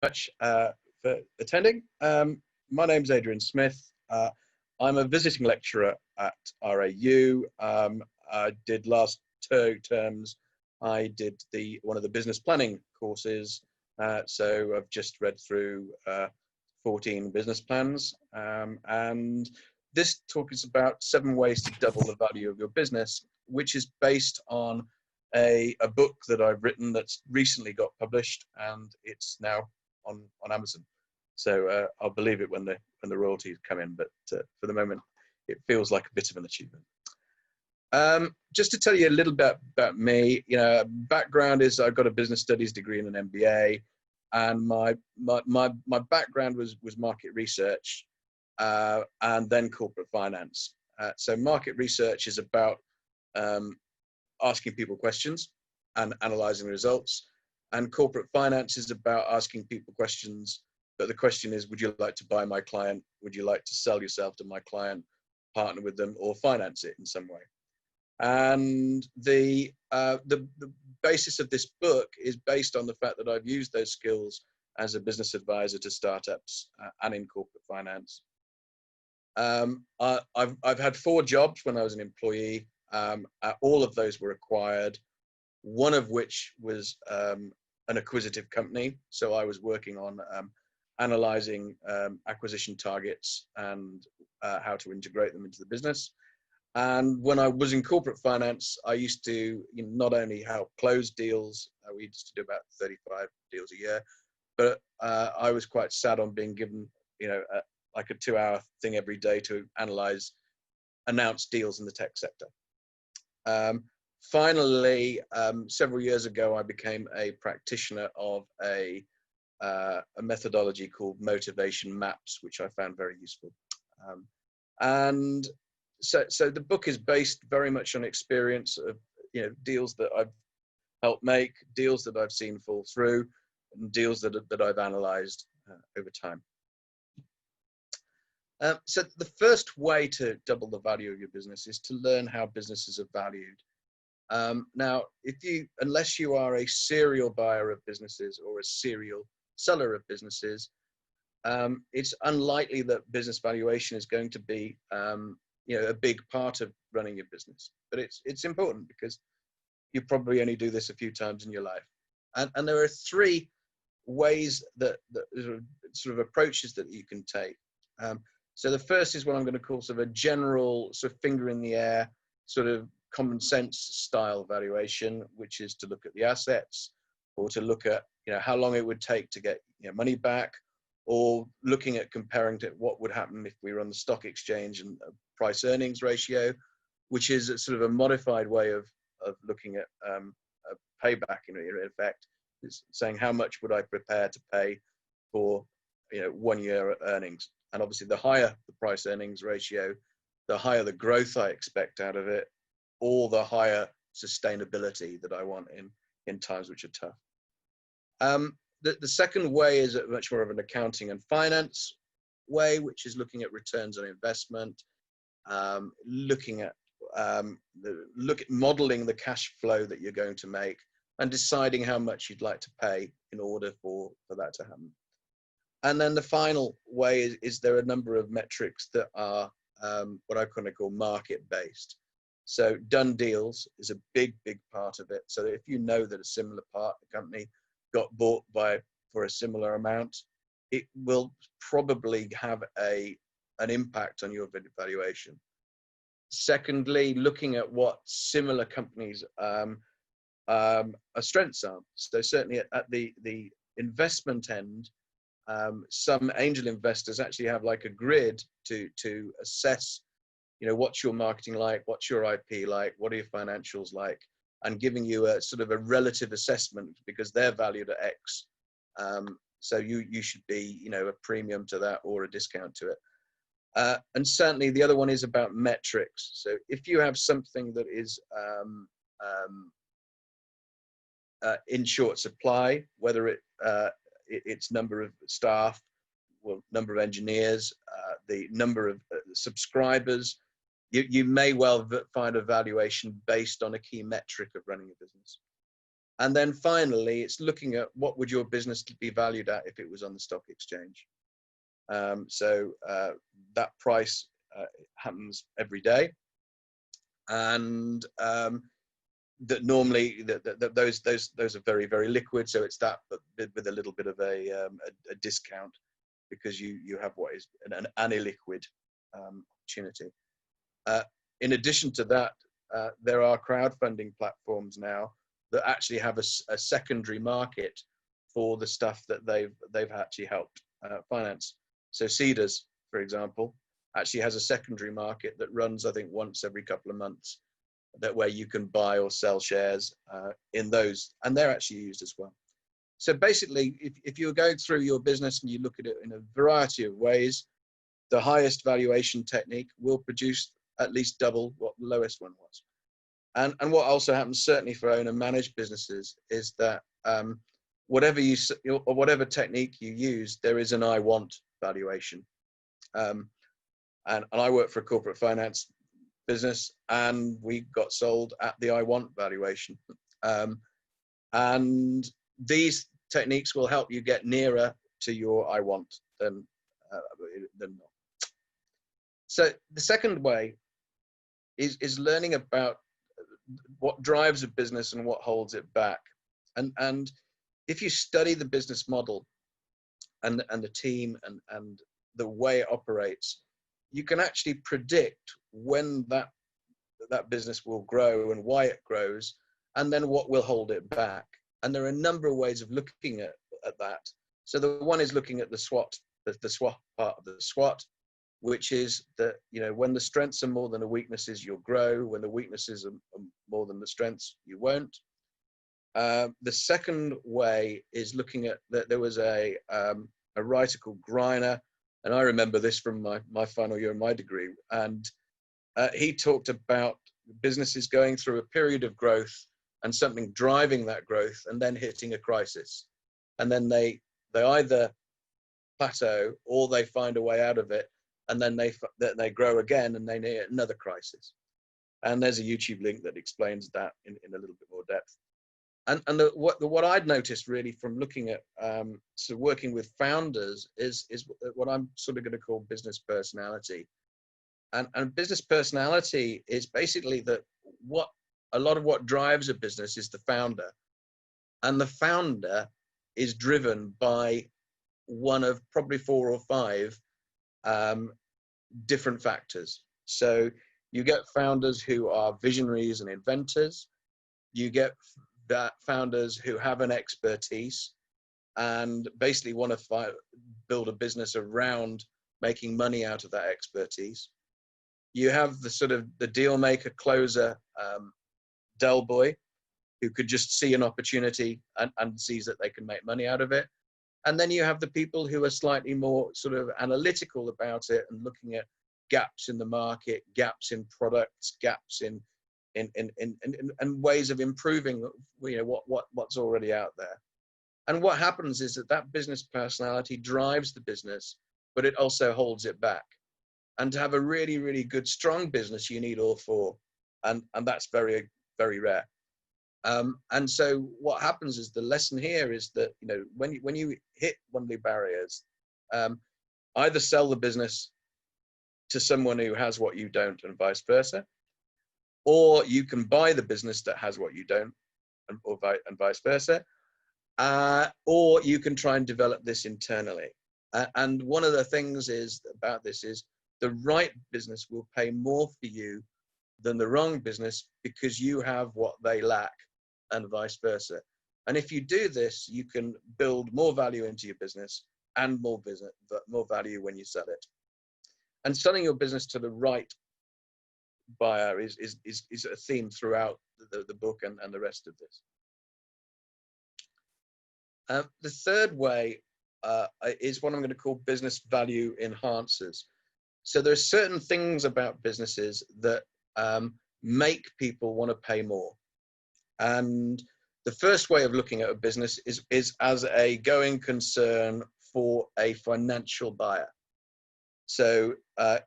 much for attending. My name's Adrian Smith. I'm a visiting lecturer at RAU. I did last 2 terms. I did one of the business planning courses. So I've just read through 14 business plans. And this talk is about 7 ways to double the value of your business, which is based on a book that I've written that's recently got published, and it's now on Amazon. So I'll believe it when the royalties come in, but for the moment, it feels like a bit of an achievement. Just to tell you a little bit about me, background is I've got a business studies degree and an MBA, and my background was market research and then corporate finance. So market research is about asking people questions and analysing results, and corporate finance is about asking people questions. But the question is, would you like to buy my client? Would you like to sell yourself to my client, partner with them, or finance it in some way? And the basis of this book is based on the fact that I've used those skills as a business advisor to startups and in corporate finance. I've had 4 jobs when I was an employee. All of those were acquired, one of which was an acquisitive company. So I was working on analysing acquisition targets and how to integrate them into the business. And when I was in corporate finance, I used to not only help close deals, we used to do about 35 deals a year, but I was quite sad on being given, like a 2-hour thing every day to analyse announced deals in the tech sector. Finally, several years ago, I became a practitioner of a methodology called motivation maps, which I found very useful. And so the book is based very much on experience of deals that I've helped make, deals that I've seen fall through, and deals that I've analysed over time. So the first way to double the value of your business is to learn how businesses are valued. Now, unless you are a serial buyer of businesses or a serial seller of businesses, it's unlikely that business valuation is going to be a big part of running your business. But it's important because you probably only do this a few times in your life. And there are 3 ways that sort of approaches that you can take. So the first is what I'm going to call sort of a general sort of finger in the air, sort of common sense style valuation, which is to look at the assets, or to look at how long it would take to get money back, or looking at comparing to what would happen if we were on the stock exchange and price earnings ratio, which is a sort of a modified way of looking at a payback in effect. It's saying how much would I prepare to pay for 1 year earnings. And obviously the higher the price earnings ratio, the higher the growth I expect out of it, or the higher sustainability that I want in times which are tough. The second way is much more of an accounting and finance way, which is looking at returns on investment, looking at modeling the cash flow that you're going to make, and deciding how much you'd like to pay in order for that to happen. And then the final way is there are a number of metrics that are what I kind of call market-based. So done deals is a big part of it. So if you know that a similar part of the company got bought for a similar amount, it will probably have an impact on your valuation. Secondly, looking at what similar companies' strengths are. So certainly at the investment end, some angel investors actually have like a grid to assess, what's your marketing like, what's your IP like, what are your financials like, and giving you a sort of a relative assessment because they're valued at X. So you should be, a premium to that or a discount to it. And certainly the other one is about metrics. So if you have something that is in short supply, whether its number of staff, number of engineers, the number of subscribers, you may well find a valuation based on a key metric of running a business. And then finally, it's looking at what would your business be valued at if it was on the stock exchange. So that price happens every day, and that normally those are very, very liquid. So it's that, but with a little bit of a discount, because you have what is an illiquid opportunity. In addition to that, there are crowdfunding platforms now that actually have a secondary market for the stuff that they've actually helped finance. So Cedars, for example, actually has a secondary market that runs, I think, once every couple of months, that where you can buy or sell shares in those, and they're actually used as well. So basically, if you're going through your business and you look at it in a variety of ways, the highest valuation technique will produce at least double what the lowest one was. And what also happens, certainly for owner managed businesses, is that whatever technique you use, there is an I want valuation. And I work for a corporate finance business, and we got sold at the I want valuation. And these techniques will help you get nearer to your I want than not. So the second way is learning about what drives a business and what holds it back. And if you study the business model and the team and the way it operates, you can actually predict when that business will grow and why it grows, and then what will hold it back. And there are a number of ways of looking at that. So the one is looking at the SWOT, the SWOT part of the SWOT, which is that, when the strengths are more than the weaknesses, you'll grow. When the weaknesses are more than the strengths, you won't. The second way is looking at that. There was a writer called Greiner, and I remember this from my final year of my degree. And he talked about businesses going through a period of growth and something driving that growth, and then hitting a crisis. And then they either plateau or they find a way out of it, and then they grow again and they hit another crisis. And there's a YouTube link that explains that in a little bit more depth. And what I'd noticed really from looking at sort of working with founders is what I'm sort of going to call business personality. And business personality is basically that a lot of what drives a business is the founder. And the founder is driven by one of probably 4 or 5 different factors. So you get founders who are visionaries and inventors. You get founders who have an expertise and basically want to build a business around making money out of that expertise. You have the sort of the deal maker, closer, Del boy, who could just see an opportunity and sees that they can make money out of it. And then you have the people who are slightly more sort of analytical about it and looking at gaps in the market, gaps in products, gaps in ways of improving, what's already out there. And what happens is that business personality drives the business, but it also holds it back. And to have a really, really good, strong business, you need all 4. And that's very, very rare. And so what happens is, the lesson here is that, when you hit one of the barriers, either sell the business to someone who has what you don't and vice versa, or you can buy the business that has what you don't and vice versa, or you can try and develop this internally. And one of the things about this is the right business will pay more for you than the wrong business, because you have what they lack and vice versa. And if you do this, you can build more value into your business and more value when you sell it. And selling your business to the right buyer is a theme throughout the book and the rest of this. The third way is what I'm going to call business value enhancers. So there's certain things about businesses that make people want to pay more. And the first way of looking at a business is as a going concern for a financial buyer. So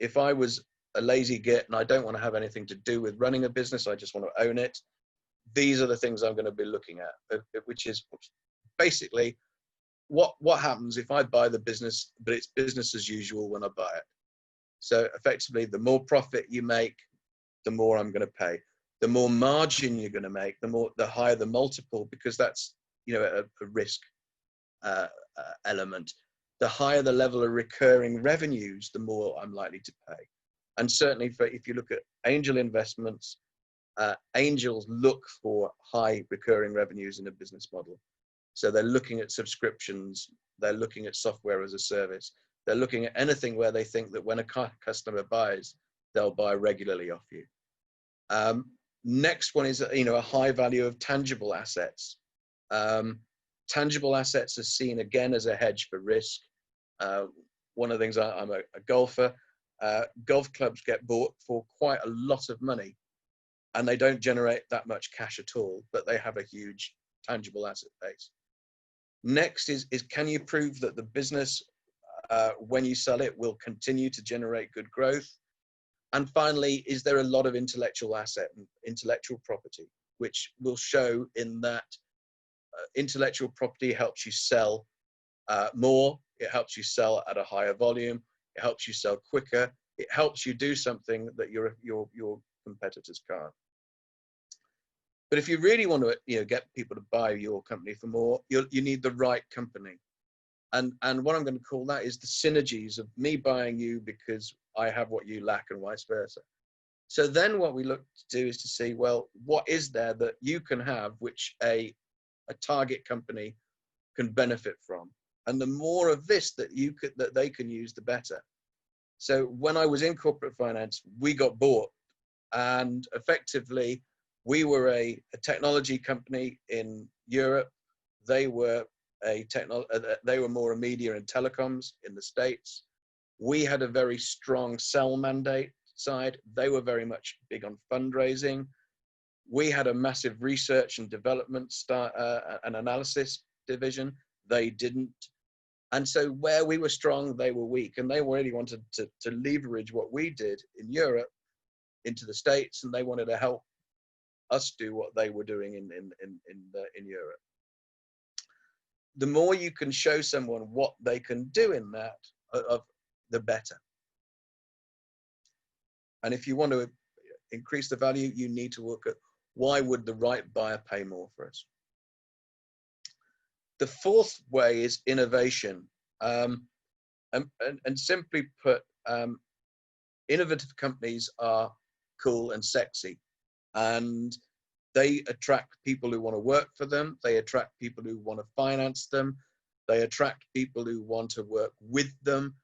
if I was a lazy git and I don't want to have anything to do with running a business, I just want to own it, these are the things I'm going to be looking at, which is basically what happens if I buy the business, but it's business as usual when I buy it. So effectively, the more profit you make, the more I'm going to pay. The more margin you're going to make, the higher the multiple, because that's, you know, a risk element. The higher the level of recurring revenues, the more I'm likely to pay. And certainly, if you look at angel investments, angels look for high recurring revenues in a business model. So they're looking at subscriptions, they're looking at software as a service, they're looking at anything where they think that when a customer buys, they'll buy regularly off you. Next one is, you know, a high value of tangible assets. Tangible assets are seen again as a hedge for risk. One of the things, I'm a golfer. Golf clubs get bought for quite a lot of money, and they don't generate that much cash at all, but they have a huge tangible asset base. Next is can you prove that the business, when you sell it, will continue to generate good growth? And finally, is there a lot of intellectual asset and intellectual property, which will show in that intellectual property helps you sell more, it helps you sell at a higher volume, it helps you sell quicker, it helps you do something that your competitors can't. But if you really want to, you know, get people to buy your company for more, you need the right company. And what I'm going to call that is the synergies of me buying you because I have what you lack and vice versa. So then what we look to do is to see, well, what is there that you can have which a target company can benefit from? And the more of this that they can use, the better. So when I was in corporate finance, we got bought, and effectively we were a technology company in Europe. They were more a media and telecoms in the States. We had a very strong sell mandate side. They were very much big on fundraising. We had a massive research and development and analysis division. They didn't. And so where we were strong, they were weak, and they really wanted to leverage what we did in Europe into the States, and they wanted to help us do what they were doing in Europe. The more you can show someone what they can do in that, the better. And if you want to increase the value, you need to look at why would the right buyer pay more for us. The fourth way is innovation. And simply put, innovative companies are cool and sexy, and they attract people who want to work for them. They attract people who want to finance them. They attract people who want to work with them.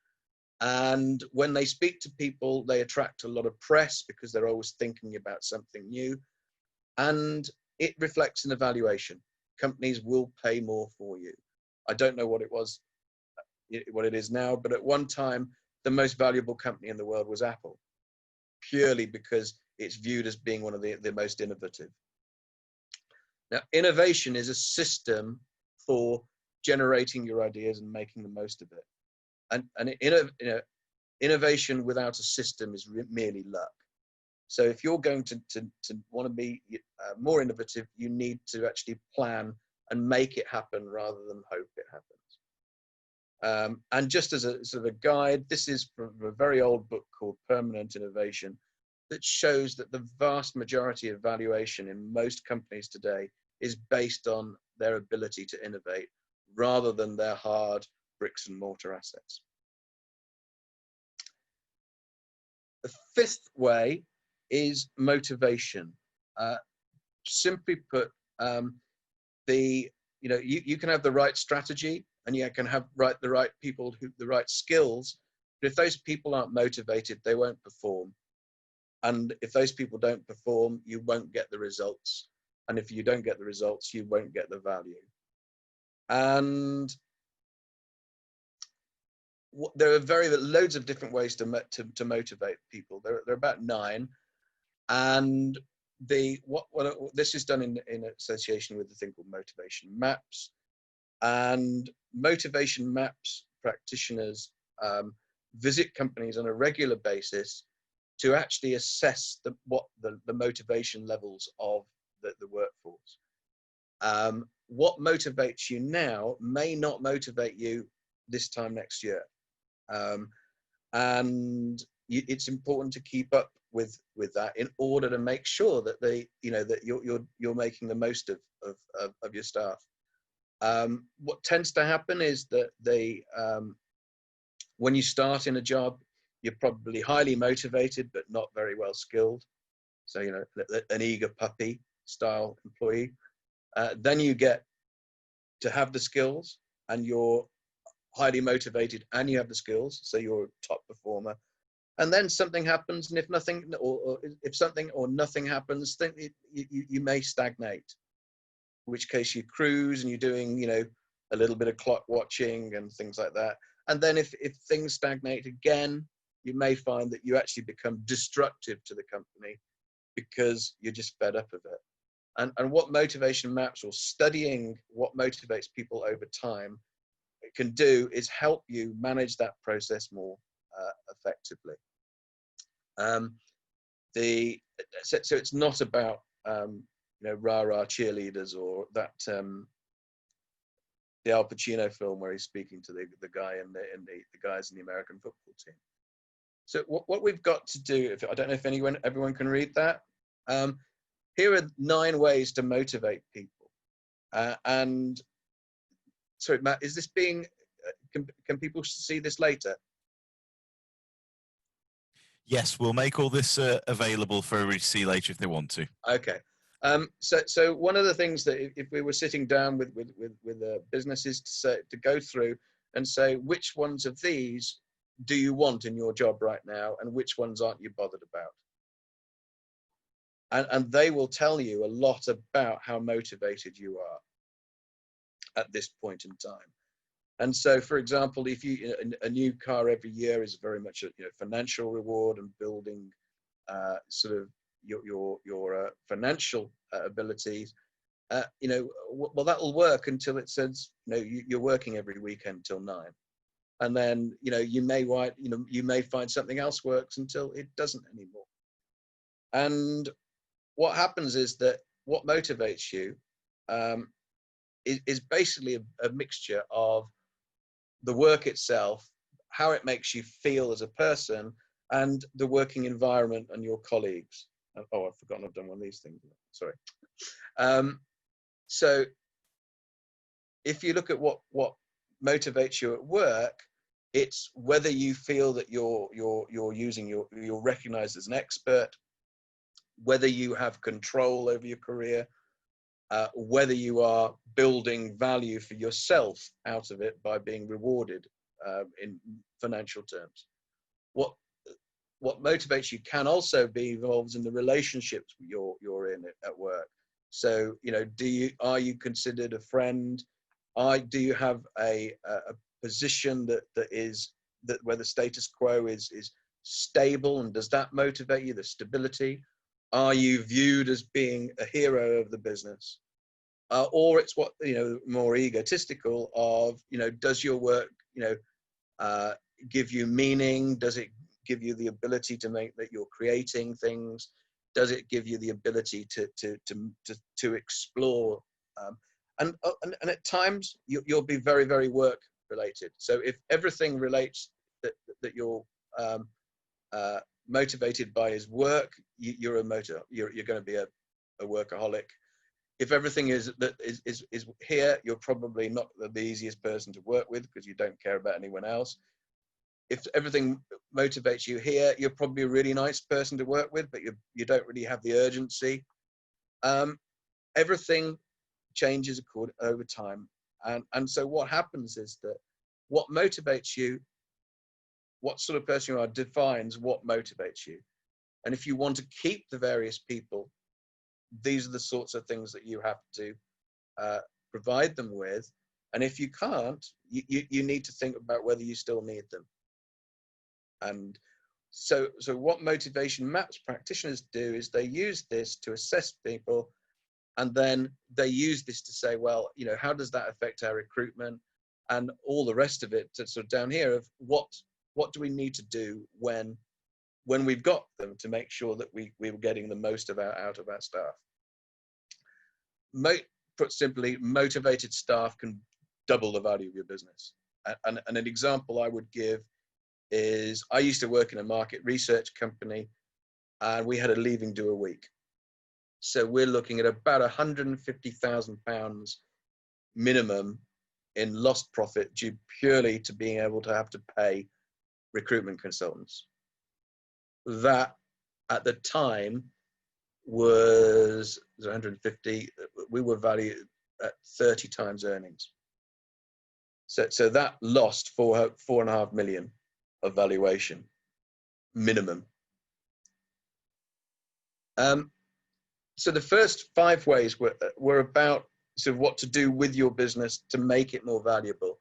And when they speak to people, they attract a lot of press because they're always thinking about something new. And it reflects in the valuation. Companies will pay more for you. I don't know what it is now, but at one time, the most valuable company in the world was Apple, purely because it's viewed as being one of the most innovative. Now, innovation is a system for generating your ideas and making the most of it. And innovation without a system is merely luck. So if you're going to want to be more innovative, you need to actually plan and make it happen rather than hope it happens. And just as a sort of a guide, this is from a very old book called Permanent Innovation that shows that the vast majority of valuation in most companies today is based on their ability to innovate rather than their hard bricks and mortar assets. The fifth way is motivation. Simply put, you can have the right strategy and you can have the right people, the right skills, but if those people aren't motivated, they won't perform. And if those people don't perform, you won't get the results. And if you don't get the results, you won't get the value. And there are loads of different ways to motivate people. There are about 9, and this is done in association with a thing called motivation maps. And motivation maps practitioners visit companies on a regular basis to actually assess the motivation levels of the workforce. What motivates you now may not motivate you this time next year. And it's important to keep up with that in order to make sure that that you're making the most of your staff. What tends to happen is that when you start in a job, you're probably highly motivated but not very well skilled. So an eager puppy style employee. Then you get to have the skills, and you're highly motivated and you have the skills, so you're a top performer. And then something happens, and if nothing or nothing happens, then you may stagnate, in which case you cruise and you're doing a little bit of clock watching and things like that. And then if things stagnate again, you may find that you actually become destructive to the company because you're just fed up of it. And what motivation maps, or studying what motivates people over time, it can do is help you manage that process more effectively. So it's not about rah-rah cheerleaders, or that the Al Pacino film where he's speaking to the guy and the guys in the American football team. So what we've got to do, I don't know if everyone can read that. Here are 9 ways to motivate people. And sorry, Matt, is this being? Can people see this later? Yes, we'll make all this available for everybody to see later if they want to. Okay. So one of the things that if we were sitting down with businesses to go through and say, which ones of these do you want in your job right now, and which ones aren't you bothered about? And they will tell you a lot about how motivated you are at this point in time. And so, for example, if a new car every year is very much a financial reward and building sort of your financial abilities, well, that will work until it says you're working every weekend till 9, and then you may find something else works until it doesn't anymore. And what happens is that what motivates you is basically a mixture of the work itself, how it makes you feel as a person, and the working environment and your colleagues. Oh, I've forgotten I've done one of these things. Sorry. So if you look at what motivates you at work, it's whether you feel that you're recognized as an expert, whether you have control over your career, whether you are building value for yourself out of it by being rewarded in financial terms. What motivates you can also be involved in the relationships you're in at work. So are you considered a friend? Do you have a position that where the status quo is stable, and does that motivate you, the stability? Are you viewed as being a hero of the business? Or it's what, more egotistical of, does your work, give you meaning? Does it give you the ability to make that you're creating things? Does it give you the ability to explore? And at times you'll be very, very work related. So if everything relates that you're motivated by his work, you're going to be a workaholic. If everything is here, you're probably not the easiest person to work with because you don't care about anyone else. If everything motivates you here, you're probably a really nice person to work with, but you don't really have the urgency. Everything changes over time, and so what happens is that what motivates you, what sort of person you are, defines what motivates you. And if you want to keep the various people, these are the sorts of things that you have to provide them with. And if you can't, you need to think about whether you still need them. And so what motivation maps practitioners do is they use this to assess people, and then they use this to say, well, how does that affect our recruitment and all the rest of it, to sort of down here of what do we need to do when we've got them, to make sure that we're getting the most out of our staff. put simply, motivated staff can double the value of your business. And an example I would give is, I used to work in a market research company, and we had a leaving do a week. So we're looking at about £150,000 minimum in lost profit due purely to being able to have to pay recruitment consultants. That at the time was 150. We were valued at 30 times earnings. So that lost 4.5 million of valuation minimum. So the first 5 ways were about sort of what to do with your business to make it more valuable.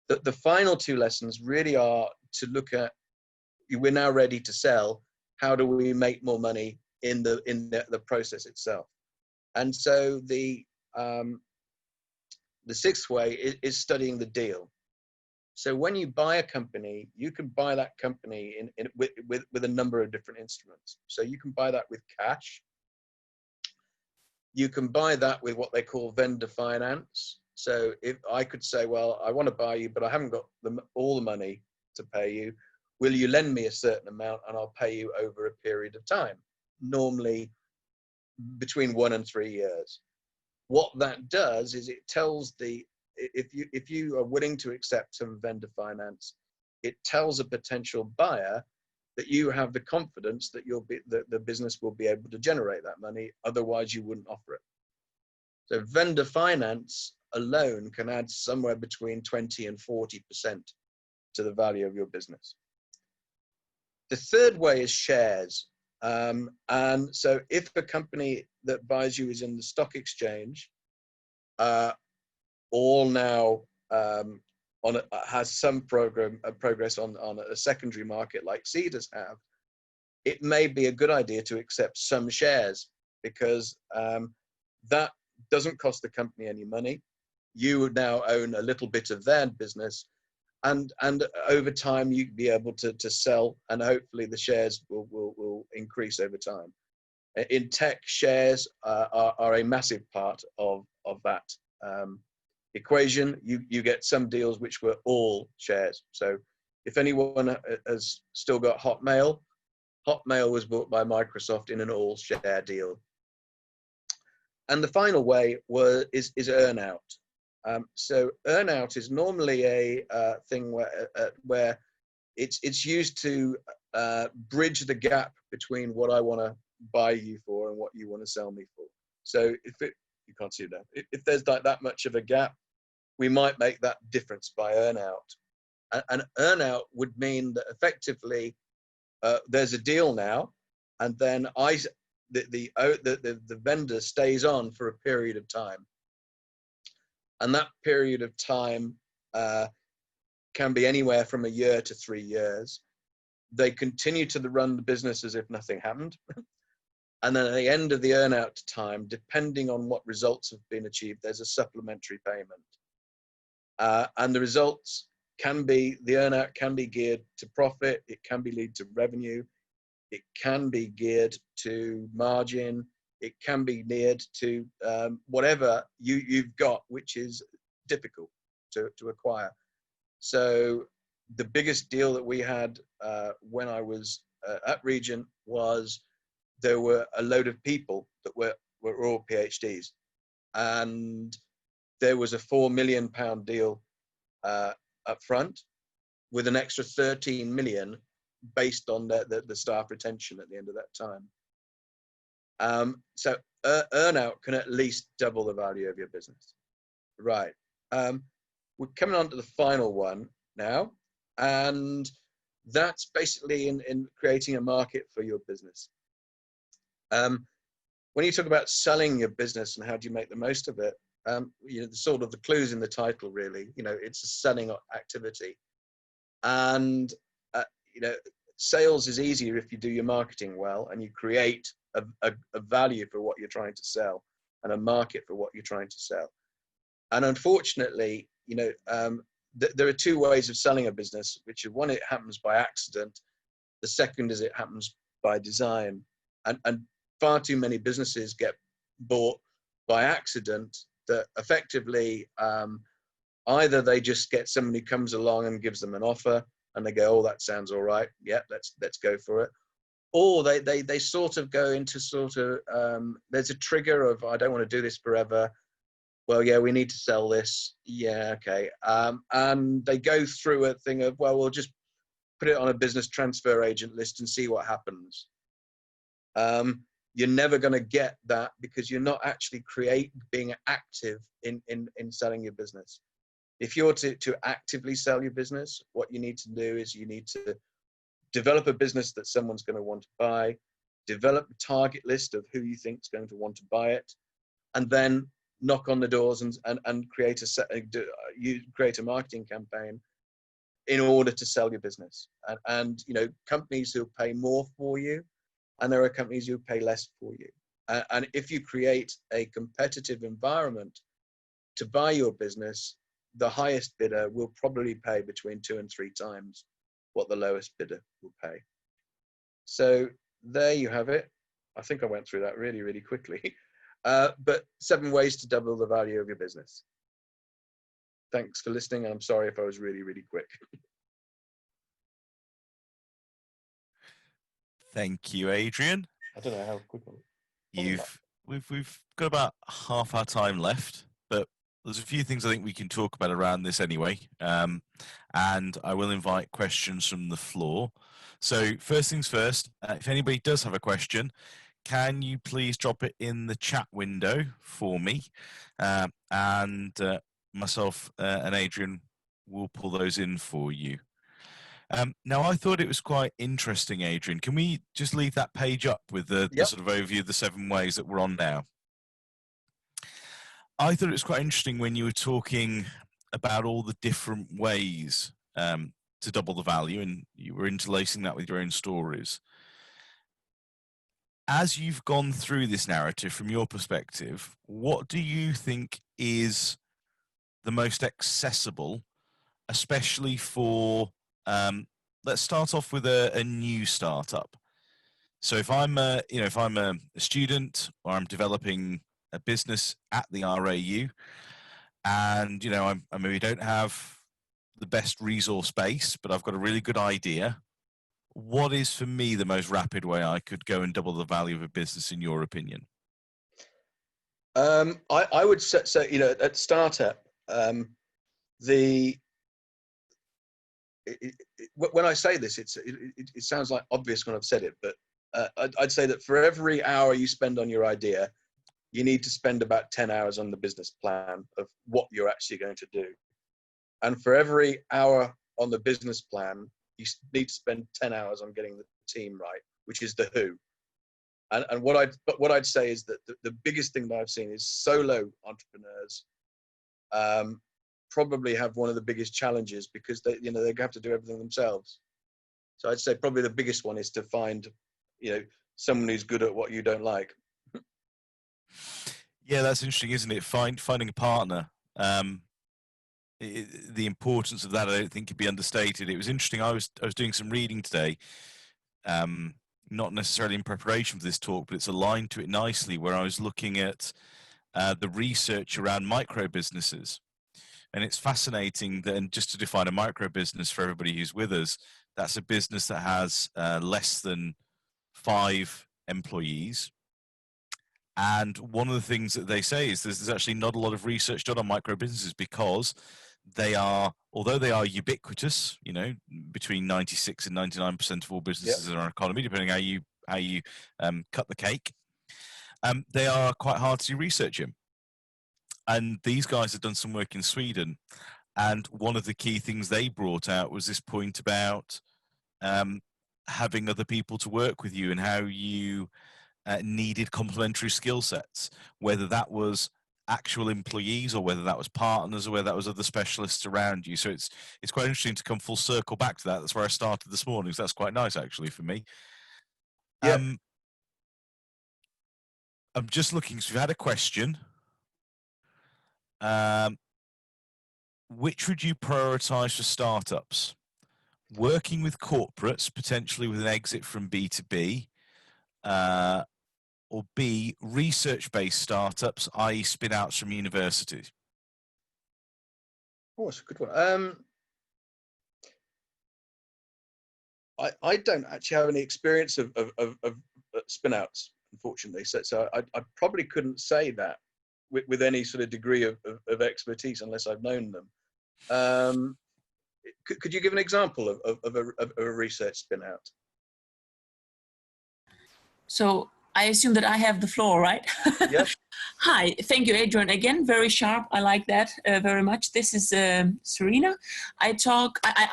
The final 2 lessons really are to look at, we're now ready to sell. How do we make more money in the process itself? And so the 6th way is studying the deal. So when you buy a company, you can buy that company with a number of different instruments. So you can buy that with cash. You can buy that with what they call vendor finance. So if I could say, well, I want to buy you, but I haven't got all the money to pay you, will you lend me a certain amount and I'll pay you over a period of time, normally between 1 and 3 years. What that does is it tells if you are willing to accept some vendor finance, it tells a potential buyer that you have the confidence that the business will be able to generate that money, otherwise you wouldn't offer it. So vendor finance alone can add somewhere between 20 and 40% to the value of your business. The 3rd way is shares. And so if a company that buys you is in the stock exchange, all now has some progress on a secondary market like Cedars have, it may be a good idea to accept some shares, because that doesn't cost the company any money. You now own a little bit of their business, and over time you'd be able to sell, and hopefully the shares will increase over time. In tech, shares are a massive part of that equation. You get some deals which were all shares. So if anyone has still got Hotmail was bought by Microsoft in an all share deal. And the final way is earnout. So earnout is normally a thing where it's used to bridge the gap between what I want to buy you for and what you want to sell me for. So you can't see that. If there's that much of a gap, we might make that difference by earnout. And earnout would mean that effectively there's a deal now, and then the vendor stays on for a period of time. And that period of time can be anywhere from a year to 3 years. They continue to run the business as if nothing happened. And then at the end of the earnout time, depending on what results have been achieved, there's a supplementary payment. And the results the earnout can be geared to profit, it can be lead to revenue, it can be geared to margin, it can be geared to whatever you've got, which is difficult to acquire. So the biggest deal that we had when I was at Regent was there were a load of people that were all PhDs, and there was a £4 million deal up front with an extra 13 million based on the staff retention at the end of that time. So earnout can at least double the value of your business. Right. We're coming on to the final one now, and that's basically in creating a market for your business. When you talk about selling your business and how do you make the most of it, the sort of the clues in the title, really, it's a selling activity. And, sales is easier if you do your marketing well and you create a value for what you're trying to sell and a market for what you're trying to sell. And unfortunately, there are 2 ways of selling a business, which is one, it happens by accident. The second is it happens by design. And far too many businesses get bought by accident that effectively either they just get somebody who comes along and gives them an offer and they go, oh, that sounds all right, yeah, let's go for it, or they sort of go into there's a trigger of, I don't want to do this forever. Well, yeah, we need to sell this. Yeah, okay. And they go through a thing of, well, we'll just put it on a business transfer agent list and see what happens. You're never going to get that because you're not actually being active in selling your business. If you're to actively sell your business, what you need to do is you need to develop a business that someone's going to want to buy, develop a target list of who you think is going to want to buy it, and then knock on the doors and create a marketing campaign in order to sell your business. And you know, companies who pay more for you, and there are companies who pay less for you. And if you create a competitive environment to buy your business, the highest bidder will probably pay between 2 and 3 times what the lowest bidder will pay. So there you have it. I think I went through that really, really quickly. But 7 ways to double the value of your business. Thanks for listening. And I'm sorry if I was really, really quick. Thank you, Adrian. I don't know how quick. We've got about half our time left, but there's a few things I think we can talk about around this anyway. And I will invite questions from the floor. So first things first, if anybody does have a question, can you please drop it in the chat window for me? And myself and Adrian will pull those in for you. Now, I thought it was quite interesting, Adrian. Can we just leave that page up with the sort of overview of the 7 ways that we're on now? I thought it was quite interesting when you were talking about all the different ways to double the value, and you were interlacing that with your own stories. As you've gone through this narrative from your perspective, what do you think is the most accessible, especially for, let's start off with a new startup. So if I'm a student, or I'm developing a business at the RAU, and I maybe don't have the best resource base, but I've got a really good idea. What is, for me, the most rapid way I could go and double the value of a business, in your opinion? I would say, at startup, when I say this, it sounds like obvious when I've said it, but I'd say that for every hour you spend on your idea, you need to spend about 10 hours on the business plan of what you're actually going to do. And for every hour on the business plan, you need to spend 10 hours on getting the team right, which is the who. And what I'd say is that the biggest thing that I've seen is solo entrepreneurs probably have one of the biggest challenges, because they have to do everything themselves. So I'd say probably the biggest one is to find, someone who's good at what you don't like. Yeah, that's interesting, isn't it? Finding a partner. The importance of that, I don't think, could be understated. It was interesting. I was doing some reading today, not necessarily in preparation for this talk, but it's aligned to it nicely, where I was looking at the research around micro businesses. And it's fascinating that, and just to define a micro business for everybody who's with us, that's a business that has less than 5 employees. And one of the things that they say is there's actually not a lot of research done on micro businesses, because although they are ubiquitous, between 96 and 99% of all businesses in our economy, depending how you cut the cake, they are quite hard to do research in. And these guys have done some work in Sweden, and one of the key things they brought out was this point about having other people to work with you, and how you needed complementary skill sets, whether that was actual employees, or whether that was partners, or whether that was other specialists around you. So it's quite interesting to come full circle back to that. That's where I started this morning. So that's quite nice, actually, for me. Yeah. I'm just looking. So we've had a question. Which would you prioritize for startups? Working with corporates, potentially with an exit from B2B, or B, research-based startups, i.e. spin-outs from universities? Oh, that's a good one. I don't actually have any experience of spin-outs, unfortunately. So I probably couldn't say that with any sort of degree of expertise unless I've known them. Could you give an example of a research spin-out? So I assume that I have the floor, right? Yes. Hi, thank you, Adrian. Again, very sharp. I like that very much. This is Serena. I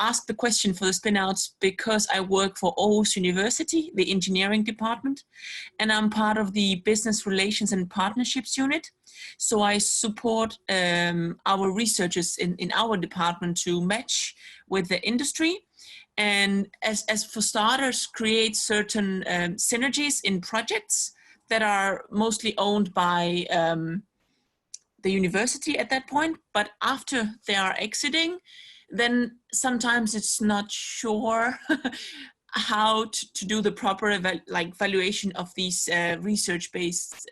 asked the question for the spinouts because I work for Aarhus University, the engineering department, and I'm part of the business relations and partnerships unit. So I support our researchers in our department to match with the industry. And as for starters, create certain synergies in projects that are mostly owned by the university at that point. But after they are exiting, then sometimes it's not sure how to do the proper valuation of these research-based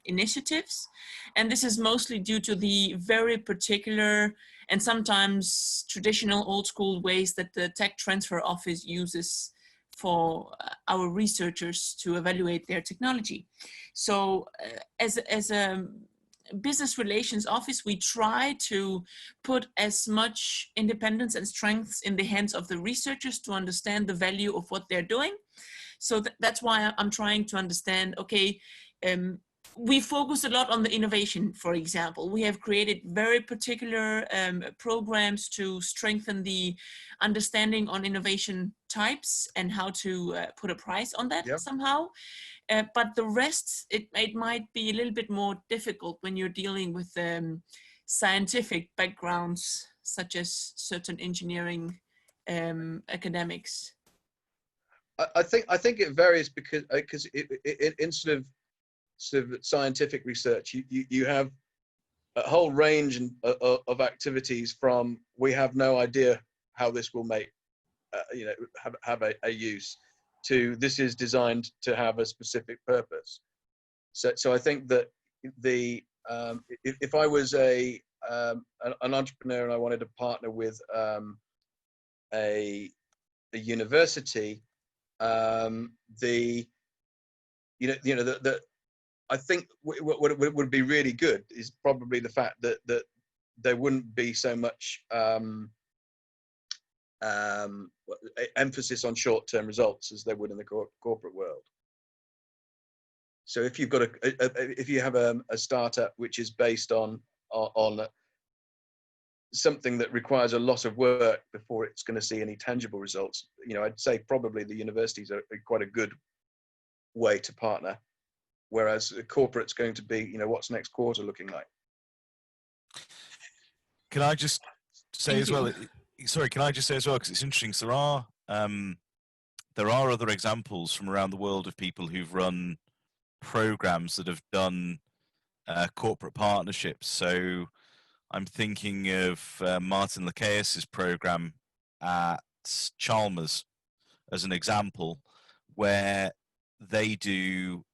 initiatives. And this is mostly due to the very particular and sometimes traditional old school ways that the tech transfer office uses for our researchers to evaluate their technology. So as a business relations office, we try to put as much independence and strengths in the hands of the researchers to understand the value of what they're doing. So that's why I'm trying to understand, okay, we focus a lot on the innovation, for example. We have created very particular programs to strengthen the understanding on innovation types and how to put a price on that somehow. But the rest, it might be a little bit more difficult when you're dealing with scientific backgrounds, such as certain engineering academics. I think it varies because in sort of scientific research, you have a whole range of activities from we have no idea how this will make have a use to this is designed to have a specific purpose. So I think that if I was an entrepreneur and I wanted to partner with a university, I think what would be really good is probably the fact that there wouldn't be so much emphasis on short-term results as there would in the corporate world. So if you've got if you have a startup which is based on something that requires a lot of work before it's going to see any tangible results, I'd say probably the universities are quite a good way to partner. Whereas a corporate's going to be, what's next quarter looking like? Can I just say as well? Sorry, can I just say as well, because it's interesting. So there are other examples from around the world of people who've run programs that have done corporate partnerships. So I'm thinking of Martin Lacaeus's program at Chalmers as an example, where they do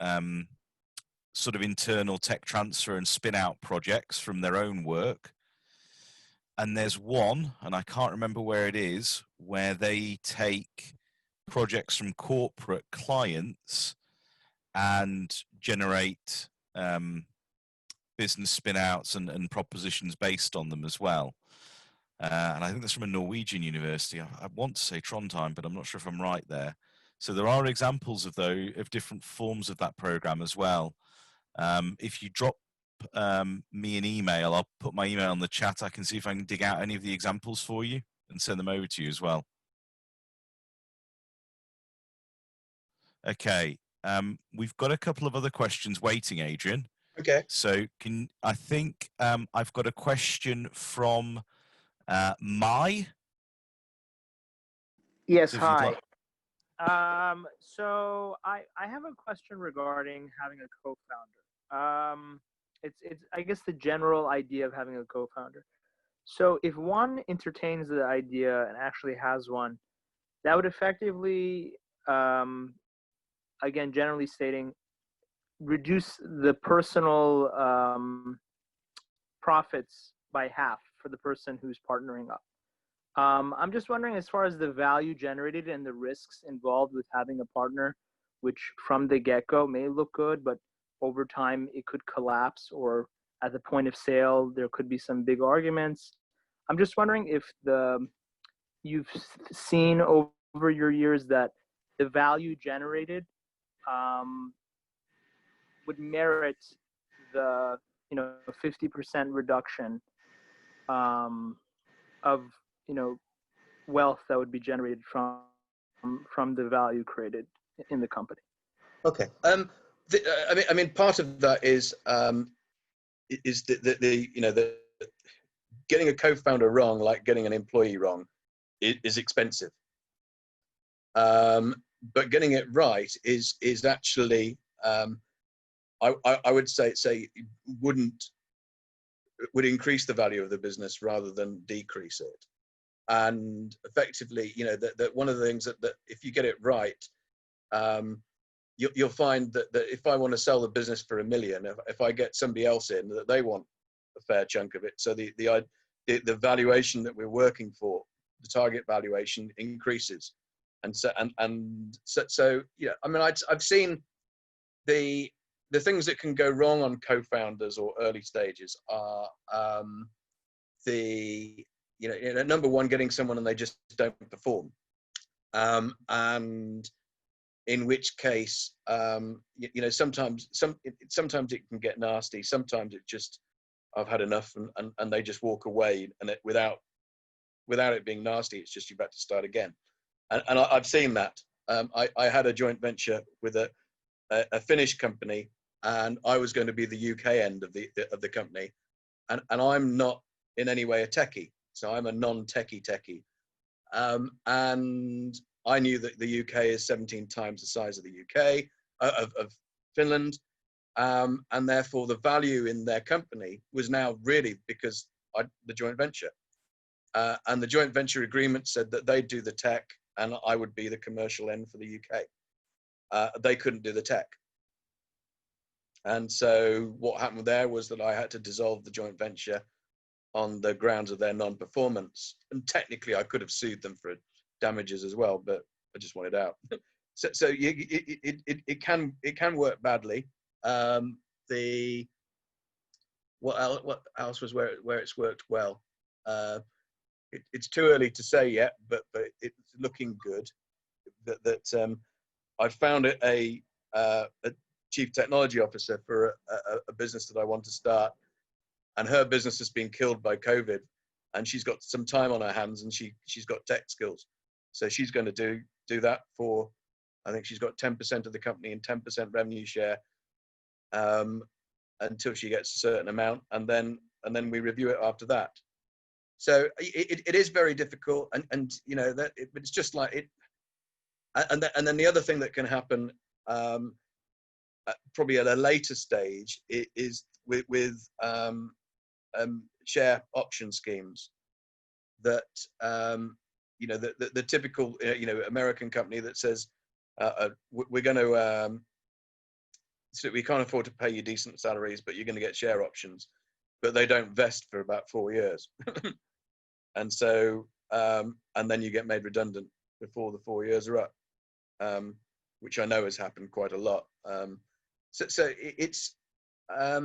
sort of internal tech transfer and spin out projects from their own work. And there's one, and I can't remember where it is, where they take projects from corporate clients and generate business spin outs and propositions based on them as well. And I think that's from a Norwegian university. I want to say Trondheim, but I'm not sure if I'm right there. So there are examples of different forms of that program as well. If you drop me an email, I'll put my email in the chat. I can see if I can dig out any of the examples for you and send them over to you as well. Okay. We've got a couple of other questions waiting, Adrian. Okay. So I think I've got a question from Mai. Yes, hi. So I have a question regarding having a co-founder. It's I guess the general idea of having a co-founder. So if one entertains the idea and actually has one, that would effectively, again, generally stating, reduce the personal profits by half for the person who's partnering up. I'm just wondering, as far as the value generated and the risks involved with having a partner, which from the get-go may look good, but over time it could collapse, or at the point of sale there could be some big arguments. I'm just wondering if you've seen over your years that the value generated would merit the 50% reduction of wealth that would be generated from the value created in the company. Okay. I mean, part of that is the getting a co-founder wrong, like getting an employee wrong, is expensive. But getting it right is actually, I would say would increase the value of the business rather than decrease it. And effectively, that one of the things that if you get it right, you'll find that if I want to sell the business for $1 million, if I get somebody else in, that they want a fair chunk of it. So the valuation that we're working for, the target valuation, increases. And so yeah, I mean, I've seen the things that can go wrong on co-founders or early stages are number one, getting someone and they just don't perform, and in which case sometimes it can get nasty. Sometimes it just, I've had enough, and they just walk away, and without it being nasty, it's just you've got to start again. And I've seen that. I had a joint venture with a Finnish company, and I was going to be the UK end of the company, and I'm not in any way a techie, so I'm a non-techie. And I knew that the UK is 17 times the size of the UK of Finland, and therefore the value in their company was now really because the joint venture, and the joint venture agreement said that they'd do the tech and I would be the commercial end for the UK. They couldn't do the tech. And so what happened there was that I had to dissolve the joint venture on the grounds of their non-performance. And technically I could have sued them for damages as well, but I just wanted out. So it can work badly. What else was where it's worked well? It's too early to say yet, but it's looking good. That I found it a chief technology officer for a business that I want to start, and her business has been killed by COVID, and she's got some time on her hands, and she's got tech skills, so she's going to do that for, I think she's got 10% of the company and 10% revenue share until she gets a certain amount, and then we review it after that. So it is very difficult, and but it's just like it. And then the other thing that can happen, probably at a later stage, is with share option schemes. That the typical American company that says we're going to so we can't afford to pay you decent salaries, but you're going to get share options, but they don't vest for about 4 years. And so and then you get made redundant before the 4 years are up, which I know has happened quite a lot. So it's I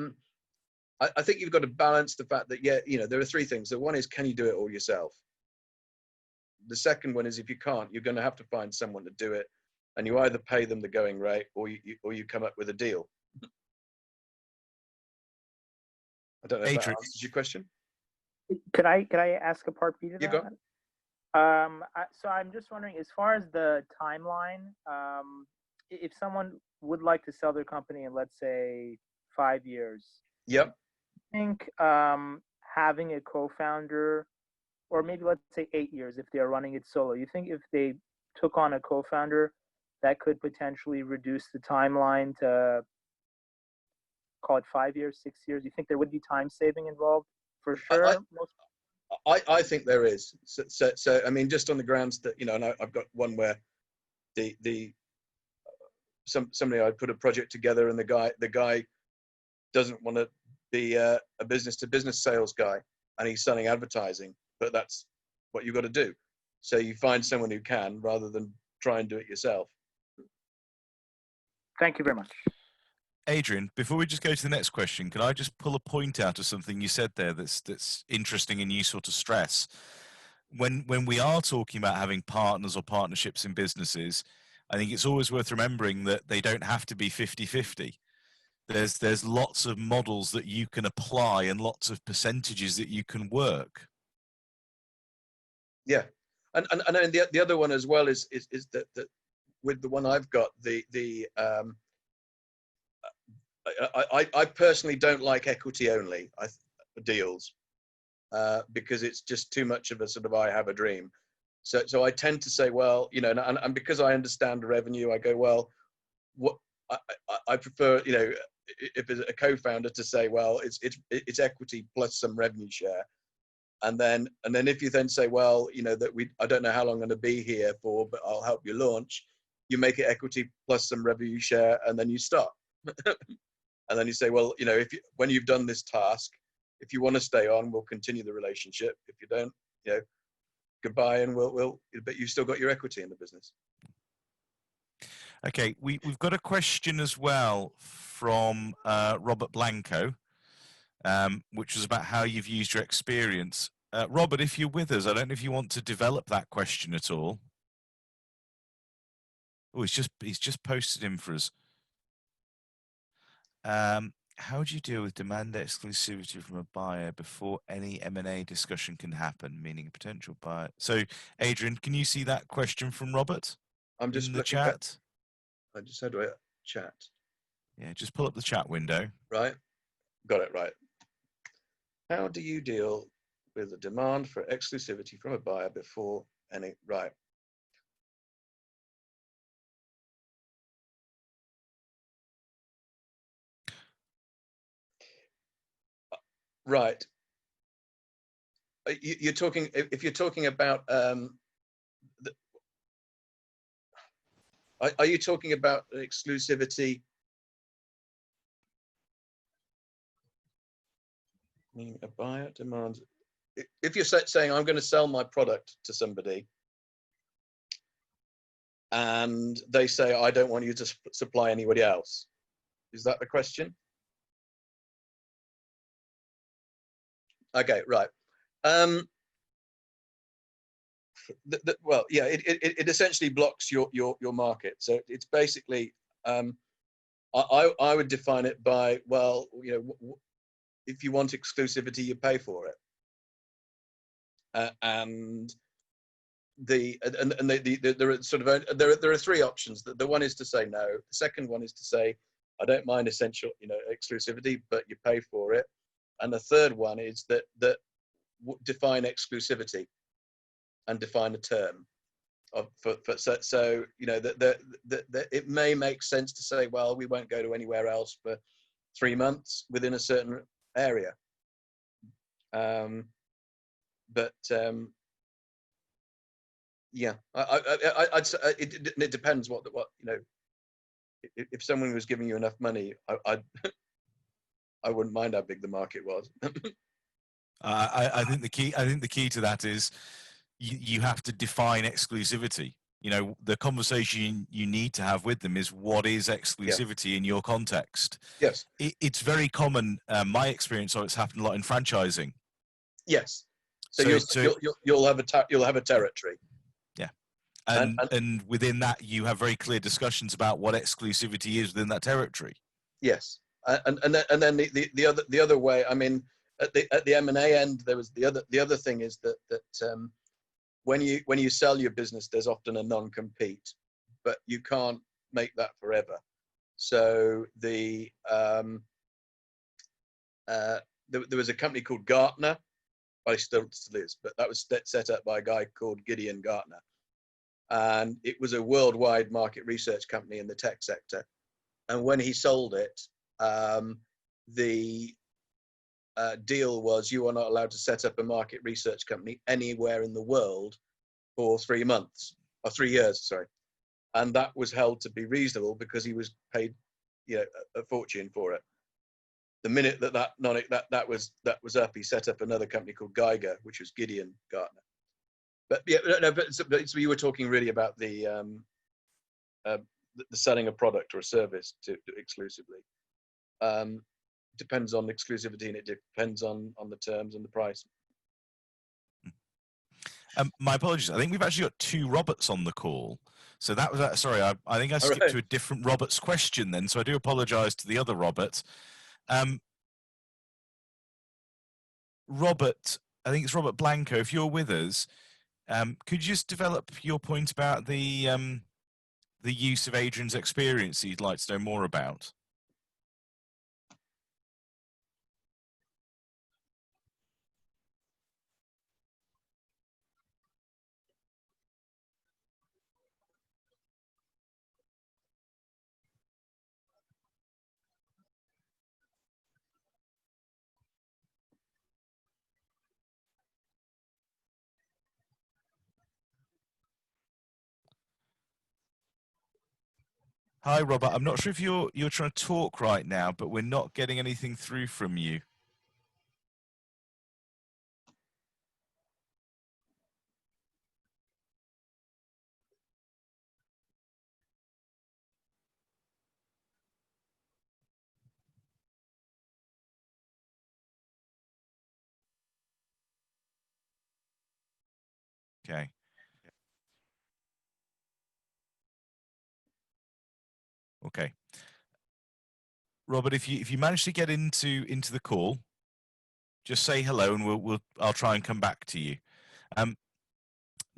think you've got to balance the fact that there are three things. So one is, can you do it all yourself? The second one is, if you can't, you're going to have to find someone to do it, and you either pay them the going rate or you come up with a deal. I don't know if that answers your question. Could I ask a part B to that? You go. So I'm just wondering, as far as the timeline, if someone would like to sell their company in, let's say, 5 years. Yep. I think having a co-founder, or maybe let's say 8 years if they are running it solo, you think if they took on a co-founder, that could potentially reduce the timeline to, call it 5 years, 6 years? You think there would be time saving involved? For sure. I think there is. So I mean, just on the grounds that and I've got one where the somebody, I put a project together, and the guy doesn't want to be a business to business sales guy, and he's selling advertising, but that's what you've got to do. So you find someone who can, rather than try and do it yourself. Thank you very much. Adrian, before we just go to the next question, can I just pull a point out of something you said there that's interesting and useful to stress? When we are talking about having partners or partnerships in businesses, I think it's always worth remembering that they don't have to be 50-50. There's lots of models that you can apply and lots of percentages that you can work. Yeah, and the other one as well is that with the one I've got, I personally don't like equity only deals because it's just too much of a sort of I have a dream. So I tend to say, well, you know, and because I understand revenue, I go, well, what I prefer, you know, if it's a co-founder, to say, well, it's equity plus some revenue share. And then if you then say, well, you know, that I don't know how long I'm going to be here for, but I'll help you launch, you make it equity plus some revenue share, and then you stop. And then you say, well, you know, when you've done this task, if you want to stay on, we'll continue the relationship. If you don't, you know, goodbye, and but you've still got your equity in the business. Okay, we've got a question as well from Robert Blanco, which was about how you've used your experience. Robert, if you're with us, I don't know if you want to develop that question at all. Oh, he's just posted in for us. How do you deal with demand exclusivity from a buyer before any M&A discussion can happen, meaning a potential buyer? So, Adrian, can you see that question from Robert? I'm just in the chat. I just had a chat. Yeah, just pull up the chat window. Right, got it right. How do you deal with the demand for exclusivity from a buyer before any? Right. Right. You're talking, if you're talking about, are you talking about exclusivity? Meaning a buyer demands, if you're saying I'm going to sell my product to somebody, and they say, I don't want you to supply anybody else. Is that the question? Okay, right. Well, yeah, it essentially blocks your market. So it's basically, I would define it by, well, you know, if you want exclusivity, you pay for it. And there are sort of there are three options. The one is to say no. The second one is to say, I don't mind essential, you know, exclusivity, but you pay for it. And the third one is that define exclusivity and define a term so you know that it may make sense to say, well, we won't go to anywhere else for 3 months within a certain area. Yeah, I'd say it depends what you know. If someone was giving you enough money, I wouldn't mind how big the market was. I think the key to that is you have to define exclusivity. You know, the conversation you need to have with them is, what is exclusivity in your context? Yes. It's very common. My experience, or it's happened a lot in franchising. Yes. So you'll have a territory. Yeah. And within that, you have very clear discussions about what exclusivity is within that territory. Yes. And then the other way, I mean, at the M&A end, there was the other thing is that when you sell your business, there's often a non-compete, but you can't make that forever. So there was a company called Gartner, well, it still is, but that was set up by a guy called Gideon Gartner, and it was a worldwide market research company in the tech sector. And when he sold it, the deal was, you are not allowed to set up a market research company anywhere in the world for 3 months or 3 years, sorry. and that was held to be reasonable because he was paid, you know, a fortune for it. The minute that was up, he set up another company called Geiger, which was Gideon Gartner. But yeah, no, but so you were talking really about the selling a product or a service to exclusively. Depends on exclusivity, and it depends on the terms and the price. My apologies. I think we've actually got two Roberts on the call. So that was sorry. I think I skipped to a different Robert's question then. So I do apologise to the other Robert. Robert, I think it's Robert Blanco. If you're with us, could you just develop your point about the use of Adrian's experience that you'd like to know more about? Hi, Robert. I'm not sure if you're trying to talk right now, but we're not getting anything through from you. Okay. Okay. Robert, if you manage to get into the call, just say hello, and I'll try and come back to you.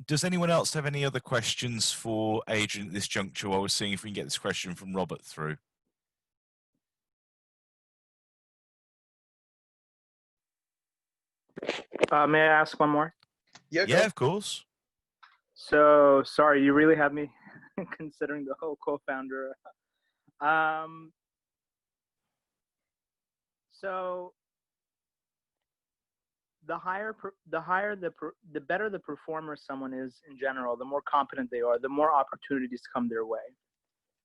Does anyone else have any other questions for Adrian at this juncture while we're seeing if we can get this question from Robert through? May I ask one more? Yeah, of course. So sorry, you really have me considering the whole co-founder. So the better the performer someone is in general, the more competent they are, the more opportunities come their way.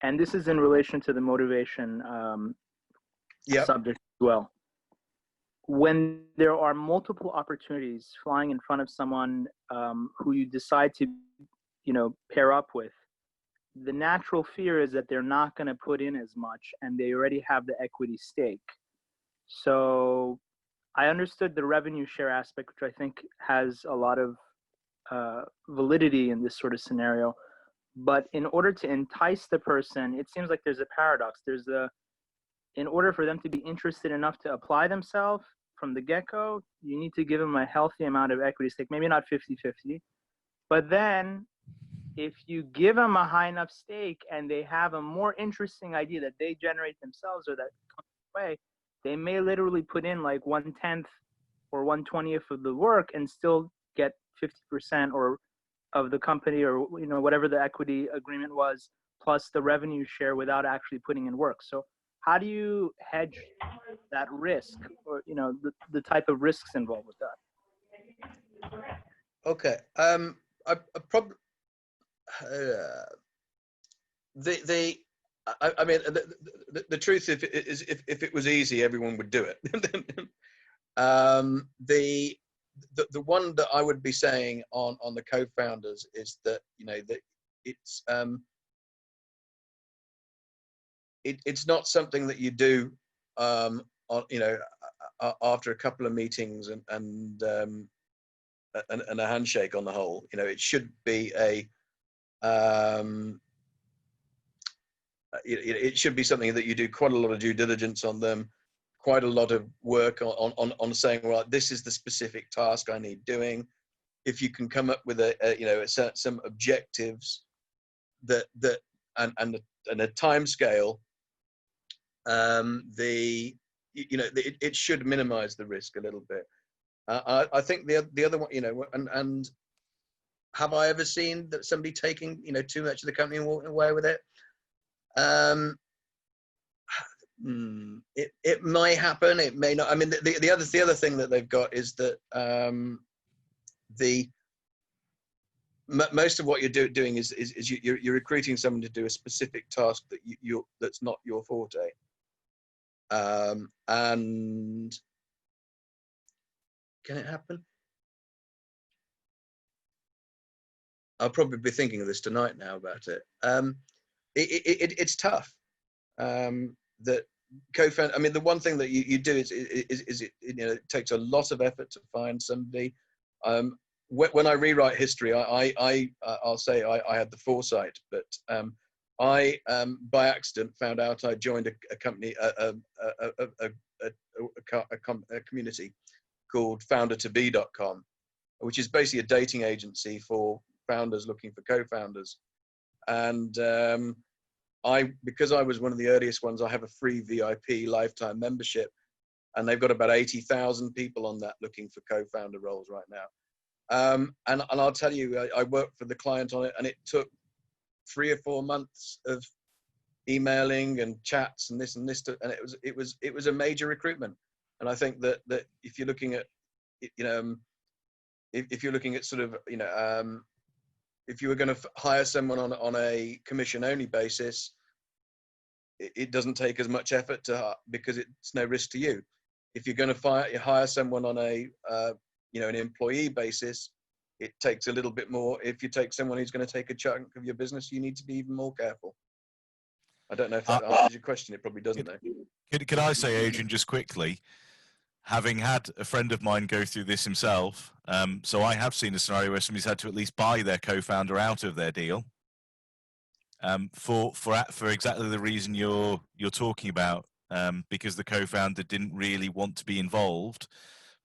And this is in relation to the motivation subject as well. When there are multiple opportunities flying in front of someone who you decide to, pair up with, the natural fear is that they're not going to put in as much, and they already have the equity stake. So I understood the revenue share aspect, which I think has a lot of validity in this sort of scenario. But in order to entice the person, it seems like there's a paradox. In order for them to be interested enough to apply themselves from the get-go, you need to give them a healthy amount of equity stake, maybe not 50-50. But then if you give them a high enough stake and they have a more interesting idea that they generate themselves or that comes away, they may literally put in like 1/10 or 1/20th of the work and still get 50% or of the company, or whatever the equity agreement was, plus the revenue share without actually putting in work. So how do you hedge that risk, or the type of risks involved with that? Okay. I probably I mean, the truth is, if it was easy, everyone would do it. The one that I would be saying on the co-founders is that that it's not something that you do after a couple of meetings and a handshake on the whole. It should be it should be something that you do quite a lot of due diligence on them, quite a lot of work on saying, well, this is the specific task I need doing. If you can come up with some objectives and a time scale, it should minimize the risk a little bit. I think the other one, and have I ever seen that somebody taking too much of the company and walking away with it? It might happen. It may not. I mean, the other thing that they've got is that most of what you're doing is you're recruiting someone to do a specific task that that's not your forte. And can it happen? I'll probably be thinking of this tonight now about it. It's tough. That co-founder. I mean, the one thing that you do is it, you know, it takes a lot of effort to find somebody. When I rewrite history, I'll say I had the foresight, but I by accident found out I joined a company, a community called foundertobe.com, which is basically a dating agency for founders looking for co-founders. And because I was one of the earliest ones, I have a free VIP lifetime membership, and they've got about 80,000 people on that looking for co-founder roles right now. And I'll tell you, I worked for the client on it, and it took 3 or 4 months of emailing and chats and this and it was a major recruitment. And I think that if you're looking at, you know, if you're looking at sort of, you know, if you were going to hire someone on a commission only basis, it doesn't take as much effort because it's no risk to you. If you're going to hire someone on a you know, an employee basis, it takes a little bit more. If you take someone who's going to take a chunk of your business, you need to be even more careful. I don't know if that answers your question. It probably doesn't, though. Could I say, Adrian, just quickly, having had a friend of mine go through this himself, so I have seen a scenario where somebody's had to at least buy their co-founder out of their deal, for exactly the reason you're talking about, because the co-founder didn't really want to be involved,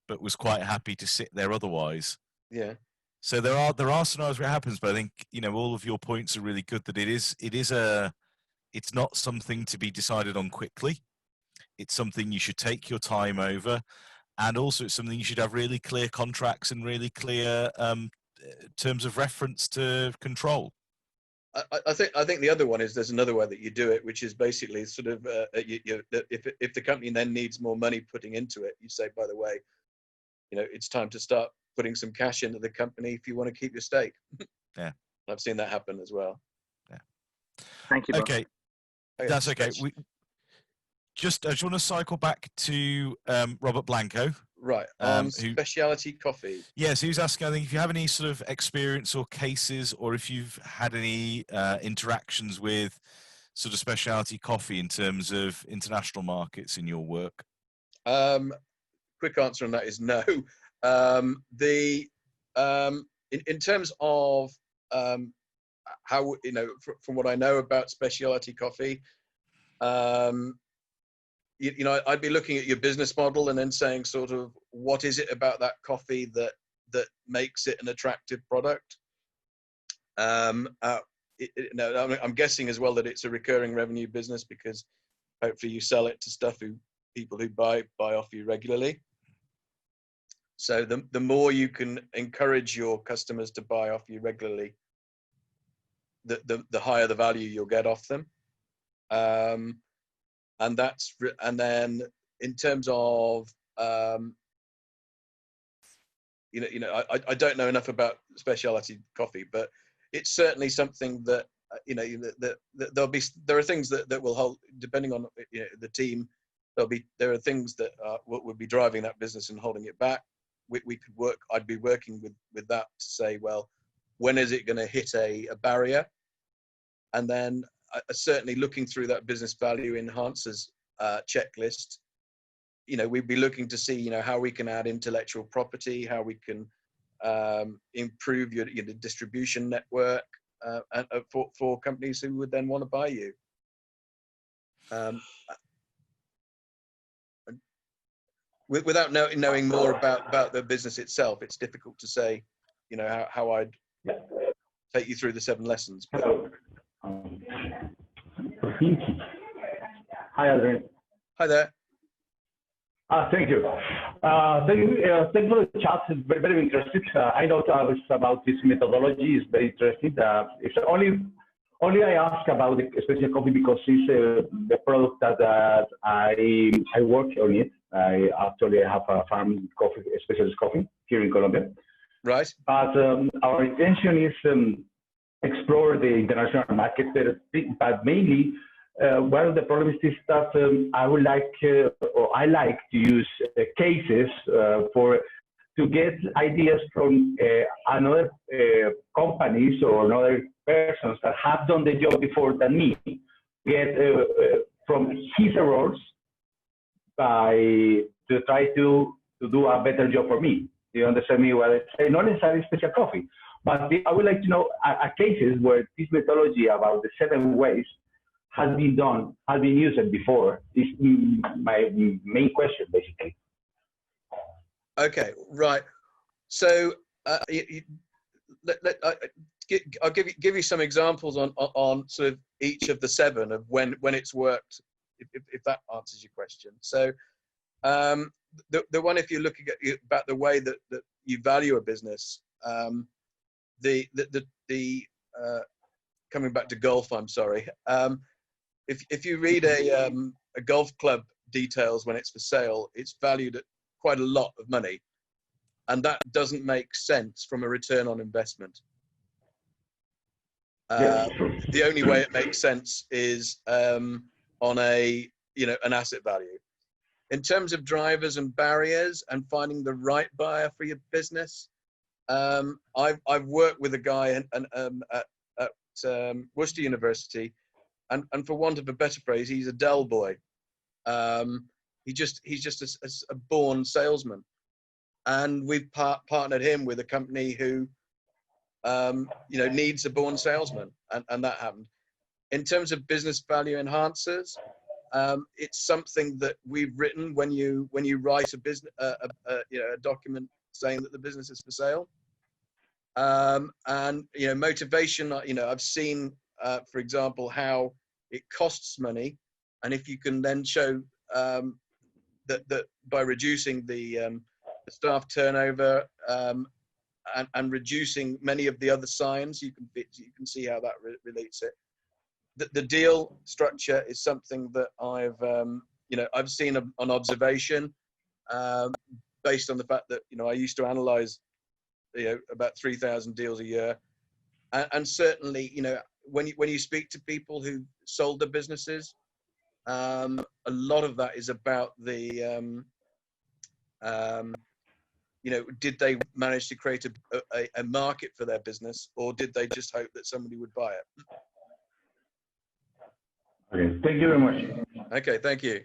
but was quite happy to sit there otherwise. Yeah. So there are scenarios where it happens, but I think, you know, all of your points are really good. That it's not something to be decided on quickly. It's something you should take your time over, and also it's something you should have really clear contracts and really clear terms of reference to control. I think the other one is there's another way that you do it, which is basically sort of if the company then needs more money putting into it, you say, by the way, you know, it's time to start putting some cash into the company if you want to keep your stake. Yeah, I've seen that happen as well. Yeah. Thank you. Okay, that's okay. I just want to cycle back to Robert Blanco. Right, on specialty coffee. Yes, he was asking, I think, if you have any sort of experience or cases, or if you've had any interactions with sort of specialty coffee in terms of international markets in your work. Quick answer on that is no. In terms of how, you know, from what I know about specialty coffee, you know, I'd be looking at your business model and then saying sort of, what is it about that coffee that makes it an attractive product? I'm guessing as well that it's a recurring revenue business, because hopefully you sell it to people who buy off you regularly. So the more you can encourage your customers to buy off you regularly, the higher the value you'll get off them. And then in terms of you know, I don't know enough about specialty coffee, but it's certainly something that you know, there are things that will hold, depending on, you know, the team. There are things that would be driving that business and holding it back. I'd be working with that to say, well, when is it going to hit a barrier? And then certainly looking through that business value enhancers checklist, you know, we'd be looking to see, you know, how we can add intellectual property, how we can improve your distribution network for companies who would then want to buy you. Without knowing more about the business itself, it's difficult to say, you know, how I'd take you through the 7 lessons. Hello. Hi, Adrian. Hi there. Thank you. Thank you for the chat. It's very, very interesting. I know about this methodology. It's very interesting. It's only I ask about the special coffee because it's the product that I work on it. I actually have a farm coffee, specialist coffee here in Colombia. Right. But our intention is explore the international market, but mainly one of the problems is that I would like, or I like to use cases to get ideas from another companies or another persons that have done the job before than me, get from his errors to try to do a better job for me. Do you understand me? Well, it's not necessarily special coffee, but I would like to know cases where this methodology about the 7 ways has been done, has been used before. Is my main question, basically. Okay, right. So I'll give you some examples on sort of each of the 7 of when it's worked, if that answers your question. So the one, if you're looking at about the way that you value a business, coming back to golf, I'm sorry. If you read a golf club details when it's for sale, it's valued at quite a lot of money, and that doesn't make sense from a return on investment. The only way it makes sense is on an asset value. In terms of drivers and barriers and finding the right buyer for your business, I've worked with a guy at Worcester University, and for want of a better phrase, he's a Dell boy. He's just a born salesman, and we've partnered him with a company who needs a born salesman, and that happened. In terms of business value enhancers, it's something that we've written when you write a business a document saying that the business is for sale. And motivation, I've seen for example how it costs money, and if you can then show that by reducing the staff turnover and reducing many of the other signs, you can see how that relates it. The deal structure is something that I've seen on observation, based on the fact that I used to analyze about 3,000 deals a year, and certainly when you speak to people who sold their businesses, a lot of that is about the did they manage to create a market for their business, or did they just hope that somebody would buy it? Okay, thank you very much. Okay, thank you.